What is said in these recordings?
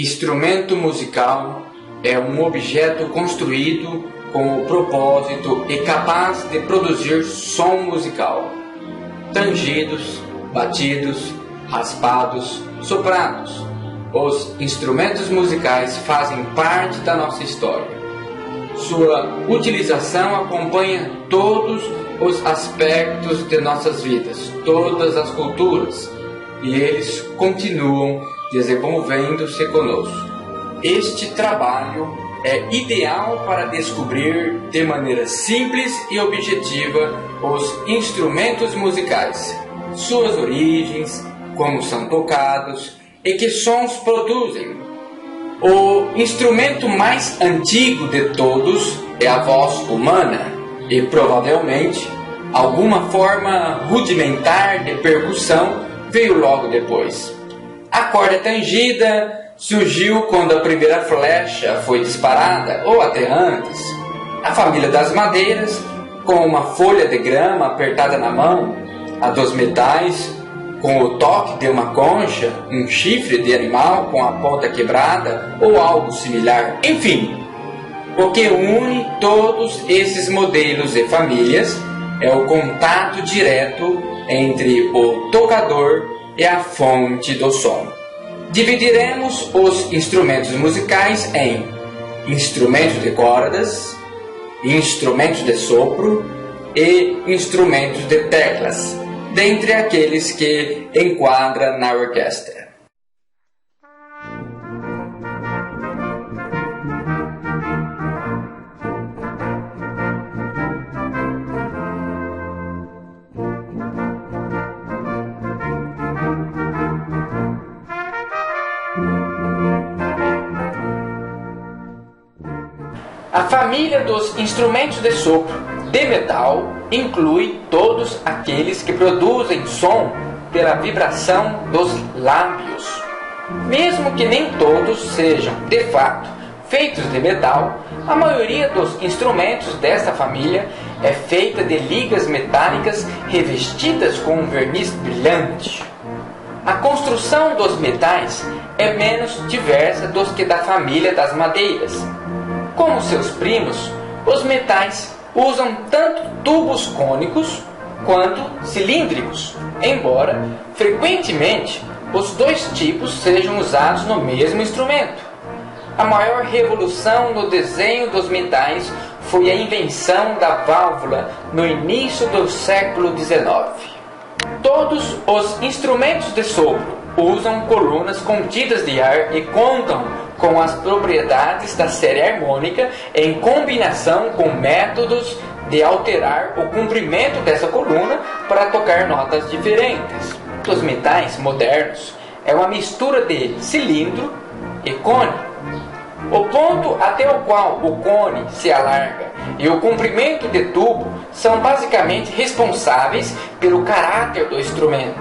Instrumento musical é um objeto construído com o propósito e capaz de produzir som musical. Tangidos, batidos, raspados, soprados. Os instrumentos musicais fazem parte da nossa história. Sua utilização acompanha todos os aspectos de nossas vidas, todas as culturas, e eles continuam desenvolvendo-se conosco. Este trabalho é ideal para descobrir de maneira simples e objetiva os instrumentos musicais, suas origens, como são tocados e que sons produzem. O instrumento mais antigo de todos é a voz humana e provavelmente alguma forma rudimentar de percussão veio logo depois. A corda tangida surgiu quando a primeira flecha foi disparada, ou até antes. A família das madeiras, com uma folha de grama apertada na mão. A dos metais, com o toque de uma concha, um chifre de animal com a ponta quebrada, ou algo similar. Enfim, o que une todos esses modelos e famílias é o contato direto entre o tocador e a fonte do som. Dividiremos os instrumentos musicais em instrumentos de cordas, instrumentos de sopro e instrumentos de teclas, dentre aqueles que enquadra na orquestra. A família dos instrumentos de sopro de metal inclui todos aqueles que produzem som pela vibração dos lábios. Mesmo que nem todos sejam, de fato, feitos de metal, a maioria dos instrumentos desta família é feita de ligas metálicas revestidas com um verniz brilhante. A construção dos metais é menos diversa dos que da família das madeiras. Como seus primos, os metais usam tanto tubos cônicos quanto cilíndricos, embora, frequentemente, os dois tipos sejam usados no mesmo instrumento. A maior revolução no desenho dos metais foi a invenção da válvula no início do século XIX. Todos os instrumentos de sopro usam colunas contidas de ar e contam com as propriedades da série harmônica em combinação com métodos de alterar o comprimento dessa coluna para tocar notas diferentes. Os metais modernos é uma mistura de cilindro e cone. O ponto até o qual o cone se alarga e o comprimento de tubo são basicamente responsáveis pelo caráter do instrumento.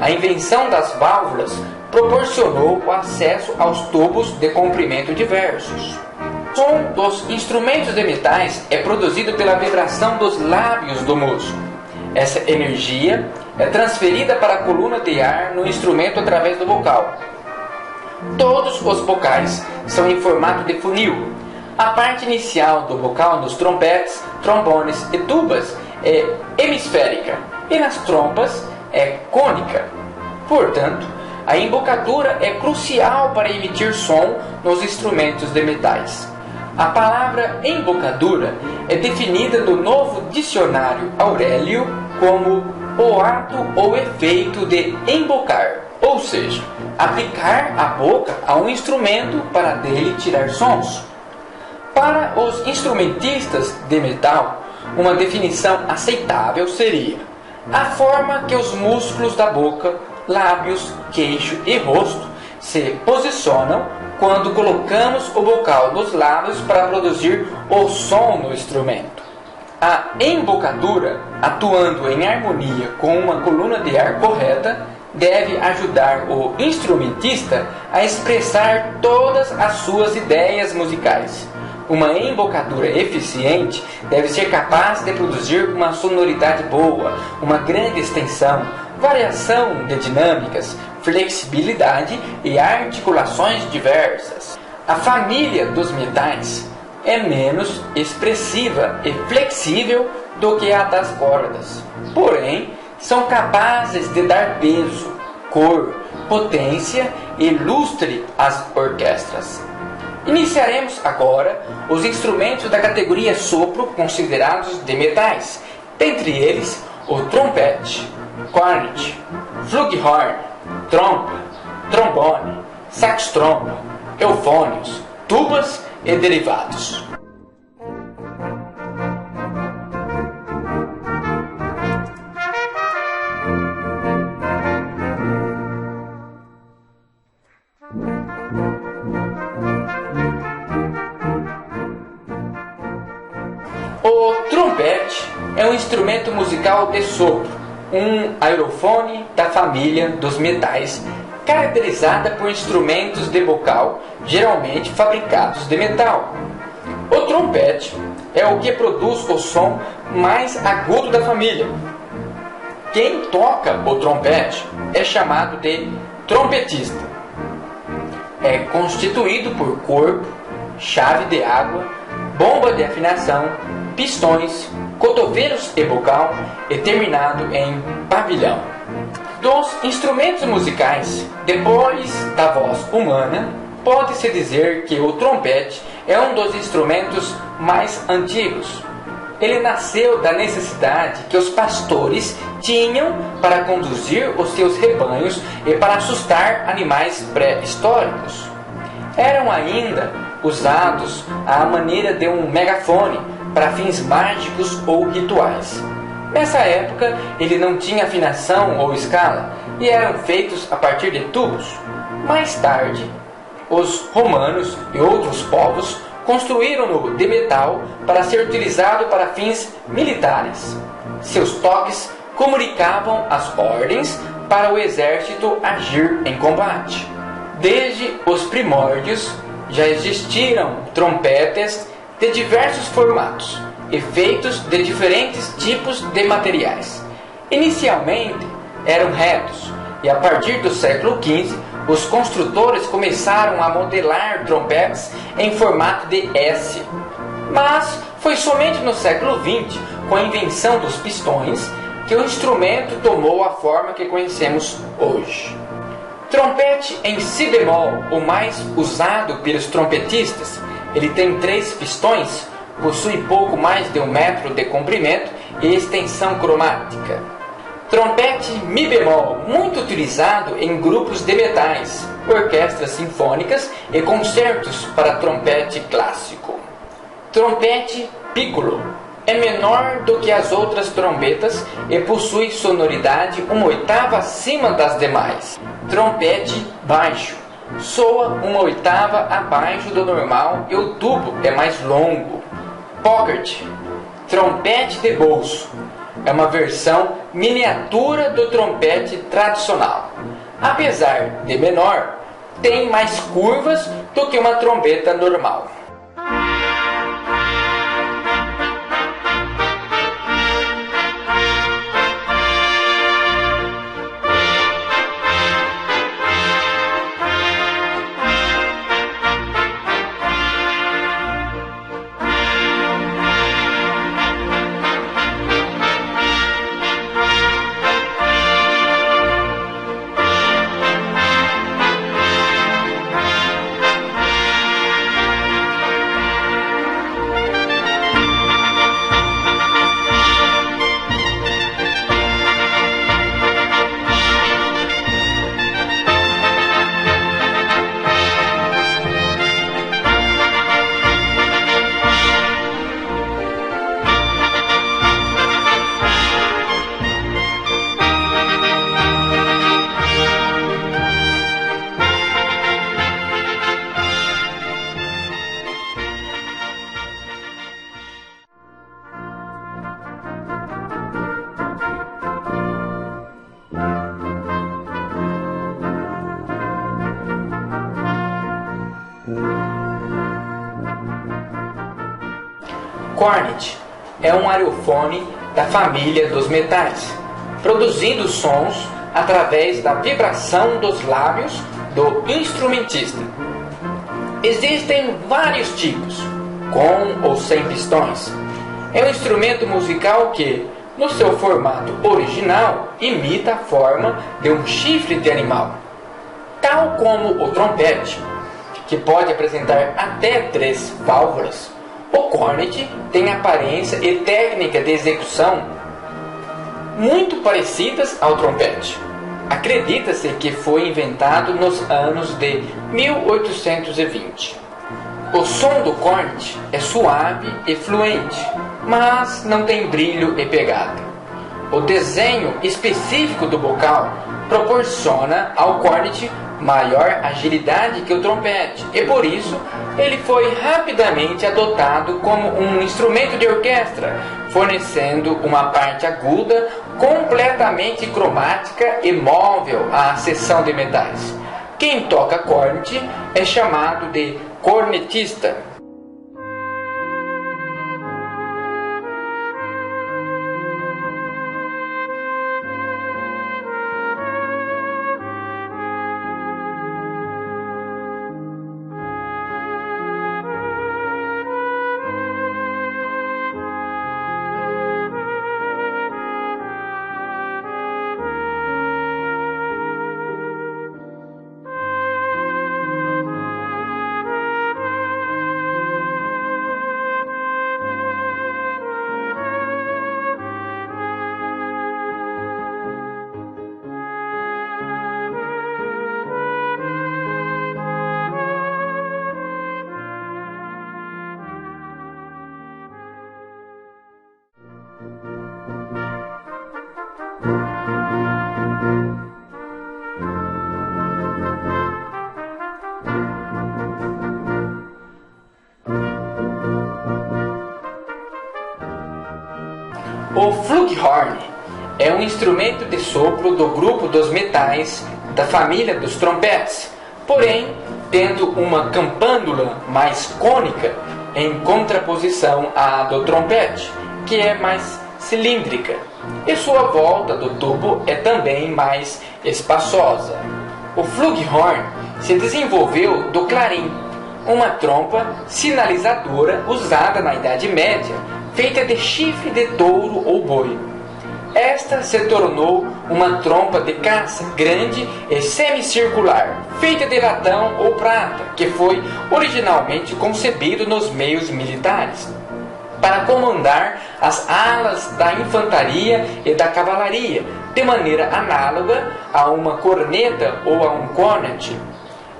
A invenção das válvulas proporcionou o acesso aos tubos de comprimento diversos. O som dos instrumentos de metais é produzido pela vibração dos lábios do músico. Essa energia é transferida para a coluna de ar no instrumento através do bocal. Todos os bocais são em formato de funil. A parte inicial do bocal nos trompetes, trombones e tubas é hemisférica e nas trompas é cônica. Portanto, a embocadura é crucial para emitir som nos instrumentos de metais. A palavra embocadura é definida no novo dicionário Aurélio como o ato ou efeito de embocar, ou seja, aplicar a boca a um instrumento para dele tirar sons. Para os instrumentistas de metal, uma definição aceitável seria a forma que os músculos da boca, lábios, queixo e rosto se posicionam quando colocamos o bocal nos lábios para produzir o som no instrumento. A embocadura, atuando em harmonia com uma coluna de ar correta, deve ajudar o instrumentista a expressar todas as suas ideias musicais. Uma embocadura eficiente deve ser capaz de produzir uma sonoridade boa, uma grande extensão, variação de dinâmicas, flexibilidade e articulações diversas. A família dos metais é menos expressiva e flexível do que a das cordas, porém são capazes de dar peso, cor, potência e lustre às orquestras. Iniciaremos agora os instrumentos da categoria sopro considerados de metais, dentre eles o trompete, cornet, flugelhorn, trompa, trombone, sax-trompa, eufônios, tubas e derivados. O trompete é um instrumento musical de sopro, um aerofone da família dos metais, caracterizada por instrumentos de bocal, geralmente fabricados de metal. O trompete é o que produz o som mais agudo da família. Quem toca o trompete é chamado de trompetista. É constituído por corpo, chave de água, bomba de afinação, pistões, cotovelos e bocal e terminado em pavilhão. Dos instrumentos musicais, depois da voz humana, pode-se dizer que o trompete é um dos instrumentos mais antigos. Ele nasceu da necessidade que os pastores tinham para conduzir os seus rebanhos e para assustar animais pré-históricos. Eram ainda usados à maneira de um megafone para fins mágicos ou rituais. Nessa época, ele não tinha afinação ou escala e eram feitos a partir de tubos. Mais tarde, os romanos e outros povos construíram-no de metal para ser utilizado para fins militares. Seus toques comunicavam as ordens para o exército agir em combate. Desde os primórdios, já existiram trompetes de diversos formatos e feitos de diferentes tipos de materiais. Inicialmente eram retos e a partir do século XV os construtores começaram a modelar trompetes em formato de S. Mas foi somente no século XX, com a invenção dos pistões, que o instrumento tomou a forma que conhecemos hoje. Trompete em si bemol, o mais usado pelos trompetistas. Ele tem 3 pistões, possui pouco mais de 1 metro de comprimento e extensão cromática. Trompete mi bemol, muito utilizado em grupos de metais, orquestras sinfônicas e concertos para trompete clássico. Trompete piccolo é menor do que as outras trombetas e possui sonoridade 1/8 acima das demais. Trompete baixo soa 1/8 abaixo do normal e o tubo é mais longo. Pocket, trompete de bolso, é uma versão miniatura do trompete tradicional. Apesar de menor, tem mais curvas do que uma trombeta normal. Cornet é um aerofone da família dos metais, produzindo sons através da vibração dos lábios do instrumentista. Existem vários tipos, com ou sem pistões. É um instrumento musical que, no seu formato original, imita a forma de um chifre de animal. Tal como o trompete, que pode apresentar até 3 válvulas, o cornet tem aparência e técnica de execução muito parecidas ao trompete. Acredita-se que foi inventado nos anos de 1820. O som do cornet é suave e fluente, mas não tem brilho e pegada. O desenho específico do bocal proporciona ao cornet maior agilidade que o trompete, e por isso ele foi rapidamente adotado como um instrumento de orquestra, fornecendo uma parte aguda completamente cromática e móvel à seção de metais. Quem toca cornet é chamado de cornetista. O flugelhorn é um instrumento de sopro do grupo dos metais da família dos trompetes, porém tendo uma campânula mais cônica em contraposição à do trompete, que é mais cilíndrica, e sua volta do tubo é também mais espaçosa. O flugelhorn se desenvolveu do clarim, uma trompa sinalizadora usada na Idade Média, feita de chifre de touro ou boi. Esta se tornou uma trompa de caça grande e semicircular, feita de latão ou prata, que foi originalmente concebido nos meios militares, para comandar as alas da infantaria e da cavalaria, de maneira análoga a uma corneta ou a um cornet.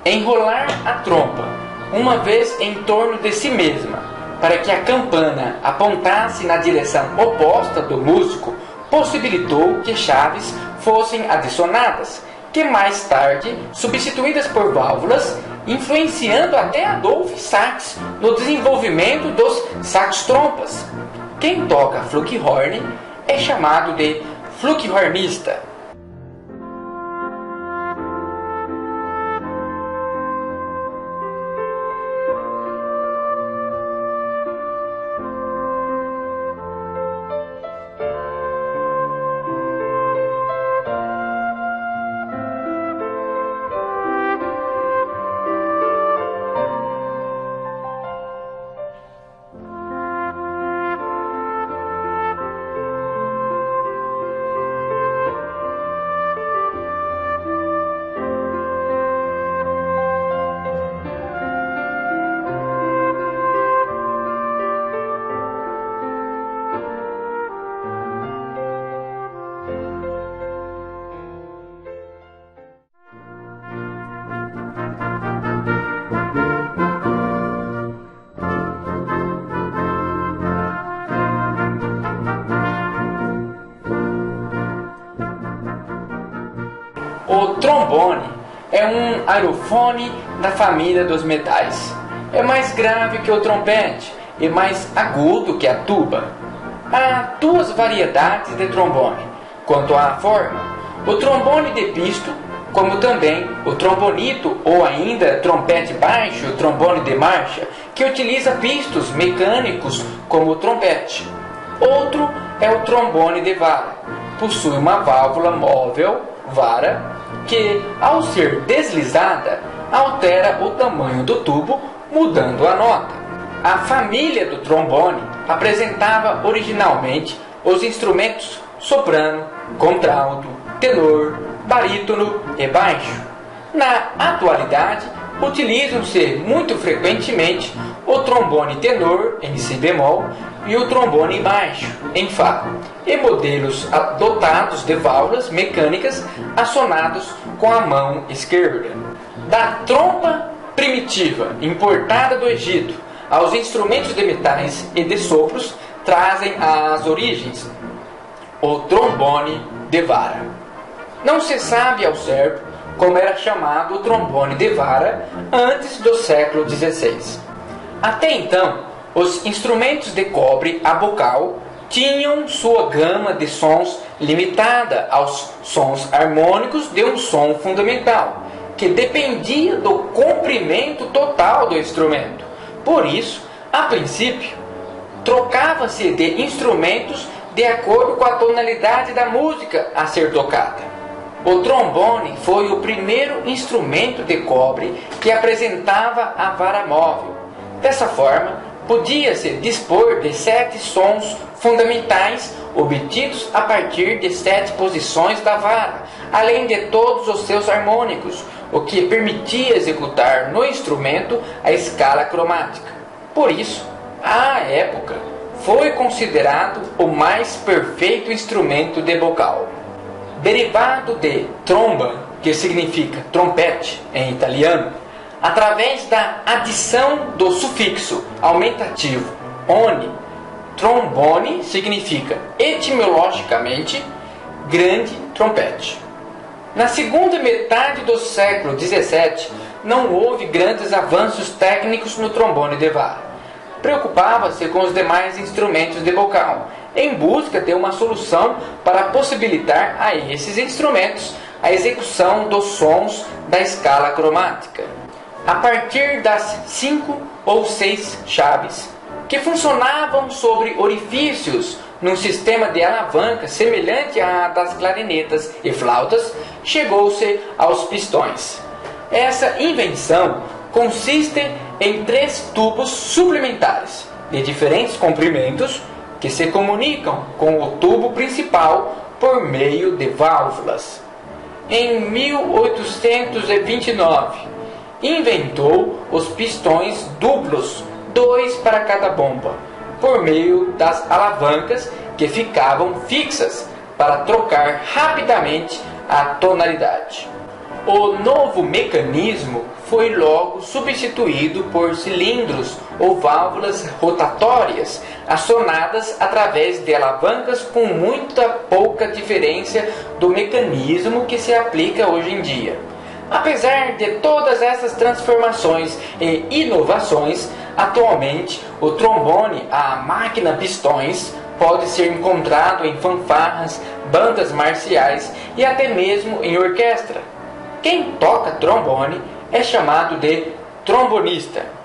Enrolar a trompa uma vez em torno de si mesma, para que a campana apontasse na direção oposta do músico, possibilitou que chaves fossem adicionadas, que mais tarde substituídas por válvulas, influenciando até Adolphe Sax no desenvolvimento dos sax-trompas. Quem toca flugelhorn é chamado de flugelhornista. O trombone é um aerofone da família dos metais. É mais grave que o trompete e mais agudo que a tuba. Há 2 variedades de trombone. Quanto à forma, o trombone de pisto, como também o trombonito ou ainda trompete baixo, trombone de marcha, que utiliza pistos mecânicos como o trompete. Outro é o trombone de vara. Possui uma válvula móvel vara que, ao ser deslizada, altera o tamanho do tubo, mudando a nota. A família do trombone apresentava originalmente os instrumentos soprano, contralto, tenor, barítono e baixo. Na atualidade, utilizam-se muito frequentemente o trombone tenor em si bemol e o trombone baixo em fá, e modelos dotados de válvulas mecânicas acionados com a mão esquerda. Da trompa primitiva importada do Egito aos instrumentos de metais e de sopros trazem as origens o trombone de vara. Não se sabe ao certo como era chamado o trombone de vara antes do século XVI. Até então, os instrumentos de cobre a bocal tinham sua gama de sons limitada aos sons harmônicos de um som fundamental, que dependia do comprimento total do instrumento. Por isso, a princípio, trocava-se de instrumentos de acordo com a tonalidade da música a ser tocada. O trombone foi o primeiro instrumento de cobre que apresentava a vara móvel. Dessa forma, podia-se dispor de 7 sons fundamentais obtidos a partir de 7 posições da vara, além de todos os seus harmônicos, o que permitia executar no instrumento a escala cromática. Por isso, à época, foi considerado o mais perfeito instrumento de bocal. Derivado de tromba, que significa trompete em italiano, através da adição do sufixo aumentativo "one", trombone significa etimologicamente grande trompete. Na segunda metade do século XVII, não houve grandes avanços técnicos no trombone de vara. Preocupava-se com os demais instrumentos de bocal, em busca de uma solução para possibilitar a esses instrumentos a execução dos sons da escala cromática. A partir das 5 ou 6 chaves, que funcionavam sobre orifícios num sistema de alavanca semelhante à das clarinetas e flautas, chegou-se aos pistões. Essa invenção consiste em 3 tubos suplementares, de diferentes comprimentos, que se comunicam com o tubo principal por meio de válvulas. Em 1829, inventou os pistões duplos, 2 para cada bomba, por meio das alavancas que ficavam fixas para trocar rapidamente a tonalidade. O novo mecanismo foi logo substituído por cilindros ou válvulas rotatórias acionadas através de alavancas com muita pouca diferença do mecanismo que se aplica hoje em dia. Apesar de todas essas transformações e inovações, atualmente o trombone a máquina pistões pode ser encontrado em fanfarras, bandas marciais e até mesmo em orquestra. Quem toca trombone é chamado de trombonista.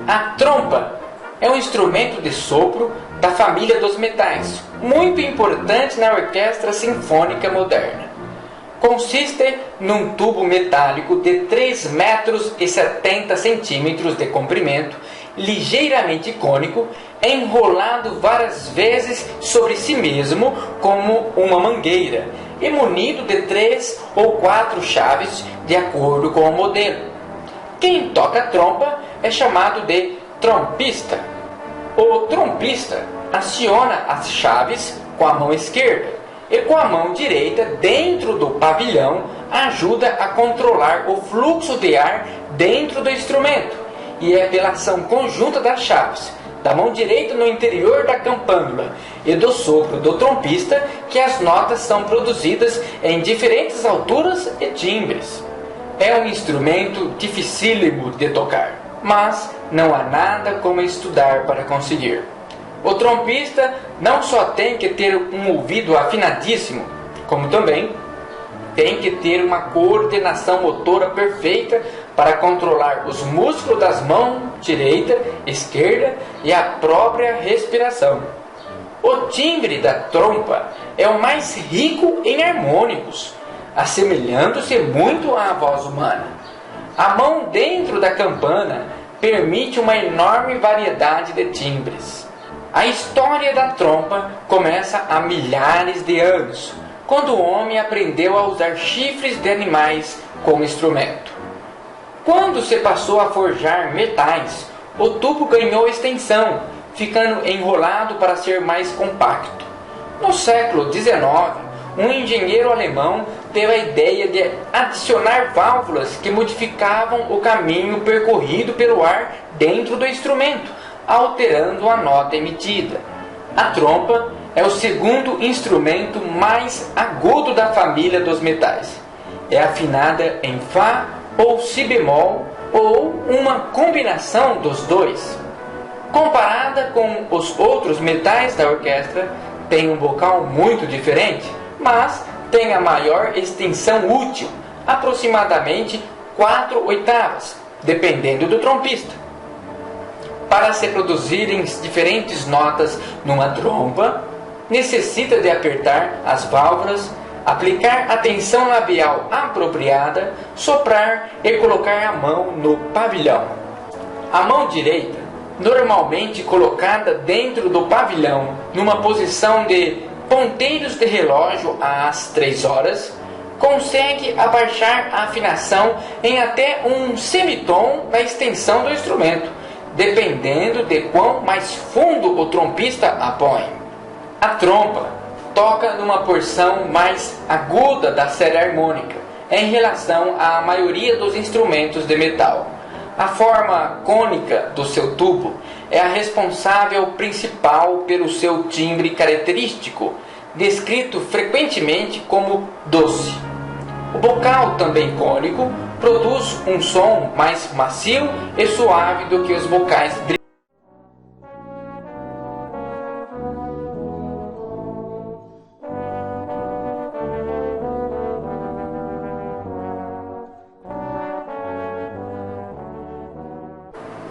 A trompa é um instrumento de sopro da família dos metais, muito importante na orquestra sinfônica moderna. Consiste num tubo metálico de 3,70 metros de comprimento, ligeiramente cônico, enrolado várias vezes sobre si mesmo como uma mangueira e munido de 3 ou 4 chaves de acordo com o modelo. Quem toca trompa é chamado de trompista. O trompista aciona as chaves com a mão esquerda e com a mão direita dentro do pavilhão ajuda a controlar o fluxo de ar dentro do instrumento, e é pela ação conjunta das chaves, da mão direita no interior da campânula e do sopro do trompista que as notas são produzidas em diferentes alturas e timbres. É um instrumento dificílimo de tocar, mas não há nada como estudar para conseguir. O trompista não só tem que ter um ouvido afinadíssimo, como também tem que ter uma coordenação motora perfeita para controlar os músculos das mãos direita, esquerda e a própria respiração. O timbre da trompa é o mais rico em harmônicos, assemelhando-se muito à voz humana. A mão dentro da campana permite uma enorme variedade de timbres. A história da trompa começa há milhares de anos, quando o homem aprendeu a usar chifres de animais como instrumento. Quando se passou a forjar metais, o tubo ganhou extensão, ficando enrolado para ser mais compacto. No século XIX, um engenheiro alemão teve a ideia de adicionar válvulas que modificavam o caminho percorrido pelo ar dentro do instrumento, alterando a nota emitida. A trompa é o segundo instrumento mais agudo da família dos metais. É afinada em Fá ou Si bemol ou uma combinação dos dois. Comparada com os outros metais da orquestra, tem um vocal muito diferente, mas tem a maior extensão útil, aproximadamente 4 oitavas, dependendo do trompista. Para se produzirem diferentes notas numa trompa, necessita de apertar as válvulas, aplicar a tensão labial apropriada, soprar e colocar a mão no pavilhão. A mão direita, normalmente colocada dentro do pavilhão, numa posição de ponteiros de relógio às 3 horas, consegue abaixar a afinação em até um semitom na extensão do instrumento, dependendo de quão mais fundo o trompista a põe. A trompa toca numa porção mais aguda da série harmônica, em relação à maioria dos instrumentos de metal. A forma cônica do seu tubo é a responsável principal pelo seu timbre característico, descrito frequentemente como doce. O bocal, também cônico, produz um som mais macio e suave do que os bocais brilhantes.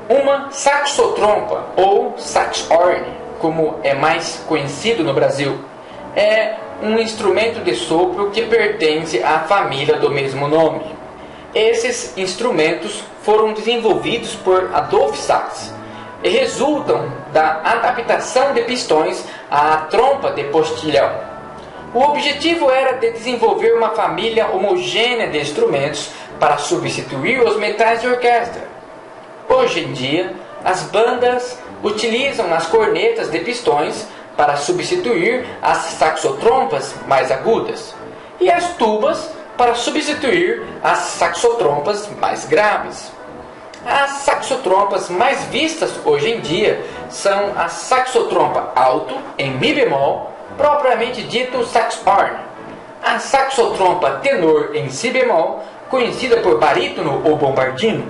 Uma saxotrompa, ou saxhorn, como é mais conhecido no Brasil, é um instrumento de sopro que pertence à família do mesmo nome. Esses instrumentos foram desenvolvidos por Adolphe Sax e resultam da adaptação de pistões à trompa de postilhão. O objetivo era de desenvolver uma família homogênea de instrumentos para substituir os metais de orquestra. Hoje em dia, as bandas utilizam as cornetas de pistões para substituir as saxotrompas mais agudas e as tubas para substituir as saxotrompas mais graves. As saxotrompas mais vistas hoje em dia são a saxotrompa alto em Mi bemol, propriamente dito saxhorn, a saxotrompa tenor em Si bemol, conhecida por barítono ou bombardino,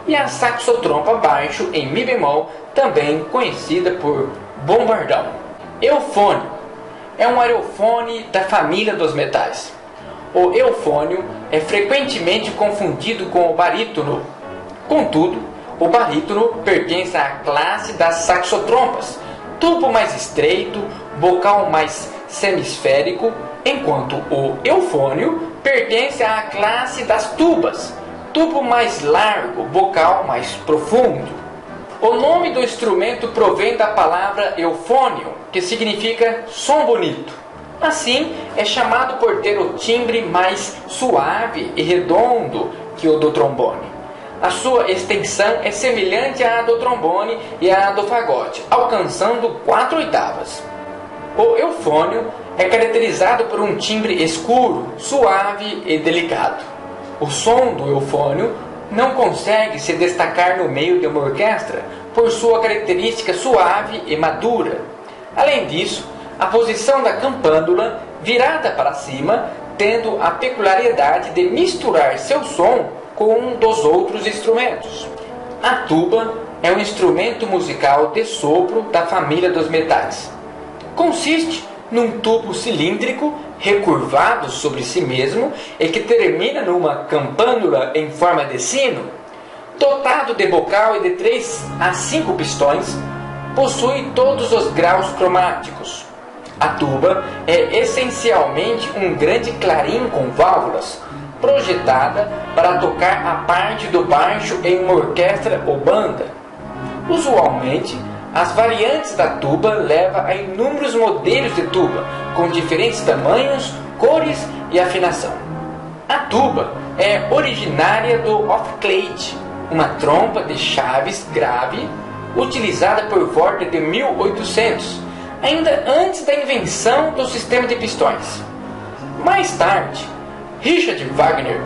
e a saxotrompa baixo em Mi bemol, também conhecida por bombardão. Eufônio é um aerofone da família dos metais. O eufônio é frequentemente confundido com o barítono. Contudo, o barítono pertence à classe das saxotrompas, tubo mais estreito, bocal mais semisférico, enquanto o eufônio pertence à classe das tubas, tubo mais largo, bocal mais profundo. O nome do instrumento provém da palavra eufônio, que significa som bonito. Assim, é chamado por ter o timbre mais suave e redondo que o do trombone. A sua extensão é semelhante à do trombone e à do fagote, alcançando 4 oitavas. O eufônio é caracterizado por um timbre escuro, suave e delicado. O som do eufônio não consegue se destacar no meio de uma orquestra por sua característica suave e madura. Além disso, a posição da campânula, virada para cima, tendo a peculiaridade de misturar seu som com um dos outros instrumentos. A tuba é um instrumento musical de sopro da família dos metais. Consiste num tubo cilíndrico recurvado sobre si mesmo e que termina numa campânula em forma de sino. Dotado de bocal e de 3 a 5 pistões, possui todos os graus cromáticos. A tuba é essencialmente um grande clarim com válvulas, projetada para tocar a parte do baixo em uma orquestra ou banda. Usualmente, as variantes da tuba levam a inúmeros modelos de tuba, com diferentes tamanhos, cores e afinação. A tuba é originária do off-clade, uma trompa de chaves grave utilizada por volta de 1800, ainda antes da invenção do sistema de pistões. Mais tarde, Richard Wagner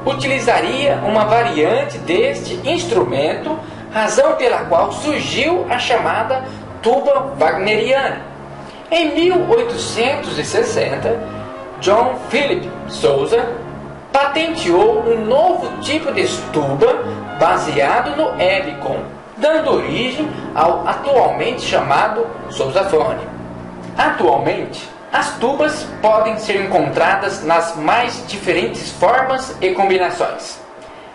utilizaria uma variante deste instrumento, razão pela qual surgiu a chamada tuba wagneriana. Em 1860, John Philip Sousa patenteou um novo tipo de tuba baseado no helicon, dando origem ao atualmente chamado sousafone. Atualmente, as tubas podem ser encontradas nas mais diferentes formas e combinações.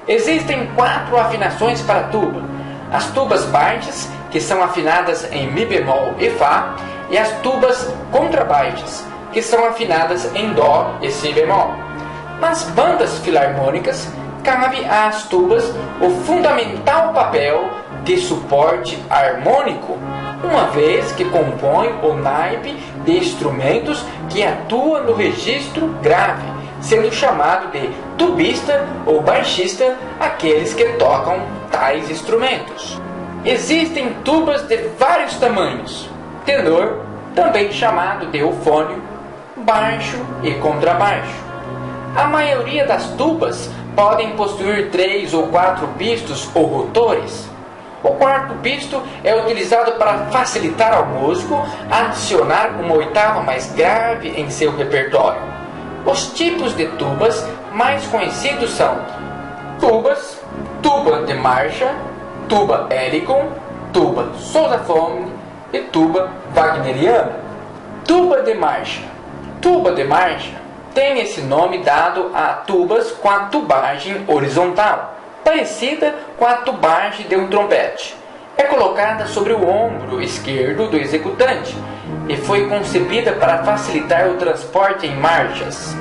Existem 4 afinações para a tuba: as tubas baixas, que são afinadas em Mi bemol e Fá, e as tubas contrabaixas, que são afinadas em Dó e Si bemol. Nas bandas filarmônicas, cabe às tubas o fundamental papel de suporte harmônico, uma vez que compõe o naipe de instrumentos que atua no registro grave, sendo chamado de tubista ou baixista aqueles que tocam tais instrumentos. Existem tubas de vários tamanhos: tenor, também chamado de eufônio, baixo e contrabaixo. A maioria das tubas podem possuir 3 ou 4 pistos ou rotores. O quarto pisto é utilizado para facilitar ao músico adicionar uma oitava mais grave em seu repertório. Os tipos de tubas mais conhecidos são tubas, tuba de marcha, tuba helicon, tuba sousafone e tuba wagneriana. Tuba de marcha. Tuba de marcha tem esse nome dado a tubas com a tubagem horizontal, parecida com a tubagem de um trompete. É colocada sobre o ombro esquerdo do executante e foi concebida para facilitar o transporte em marchas.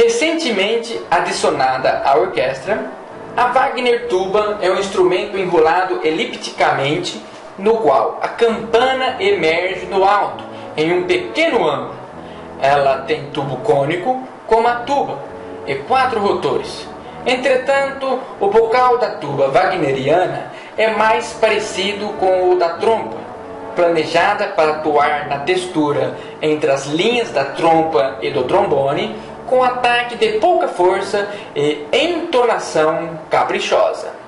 Recentemente adicionada à orquestra, a Wagner Tuba é um instrumento enrolado elipticamente, no qual a campana emerge no alto, em um pequeno ângulo. Ela tem tubo cônico, como a tuba, e 4 rotores. Entretanto, o bocal da tuba wagneriana é mais parecido com o da trompa, planejada para atuar na textura entre as linhas da trompa e do trombone, com ataque de pouca força e entonação caprichosa.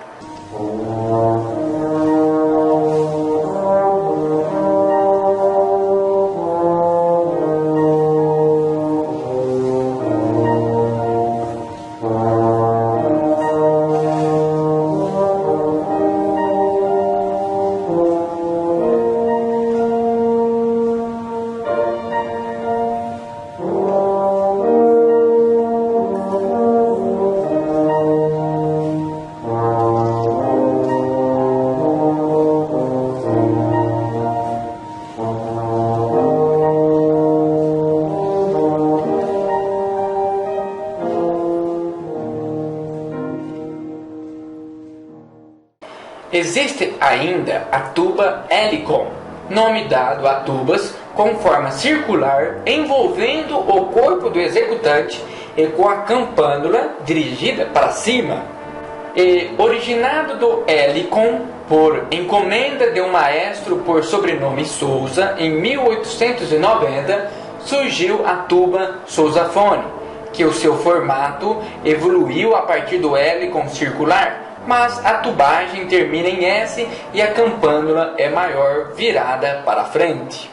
Existe ainda a tuba Helicon, nome dado a tubas com forma circular envolvendo o corpo do executante e com a campânula dirigida para cima. E originado do Helicon por encomenda de um maestro por sobrenome Souza, em 1890 surgiu a tuba Sousafone, que o seu formato evoluiu a partir do Helicon circular, mas a tubagem termina em S e a campânula é maior, virada para frente.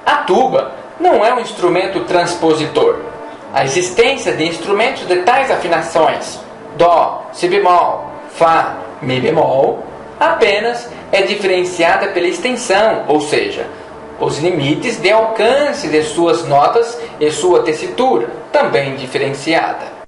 A tuba não é um instrumento transpositor. A existência de instrumentos de tais afinações, Dó, Si bemol, Fá, Mi bemol, apenas é diferenciada pela extensão, ou seja, os limites de alcance de suas notas e sua tessitura, também diferenciada.